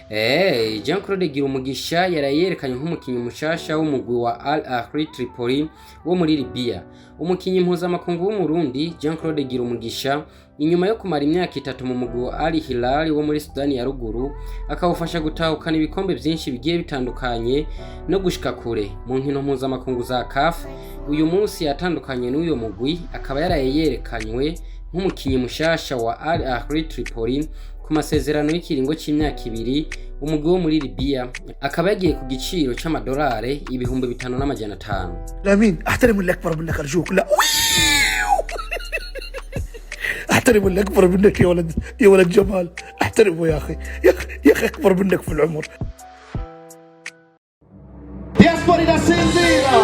Jean Claude Girumugisha yarayerekanye nk'umukinyi mushasha w'umugwi wa Ahli Tripoli wo muri Libya. Umukinyi mpuzamakungu w'umurundi Jean Claude Girumugisha inyuma yo kumara imyaka 3 mu mugwi wa Ahli wo muri Sudani ya ruguru akawufasha gutahukana ibikombe byinshi bigiye bitandukanye no gushika kure mu nkino mpuzamakungu za CAF. Uyu munsi yatandukanye n'uyo mugwi akaba yarayerekanywe nk'umukinyi mushasha wa Ahli Tripoli ku masezerano y'ikiringo c'imyaka 2 umugwi wo muri Libya akaba yagiye ku giciro c'amadolari ibihumbi 5,500. لامين احترم اللي اكبر منك ارجوك. لا احترم اللي اكبر منك يا ولد جمال. احترمه يا اخي اكبر منك في العمر. Diaspora da Senzira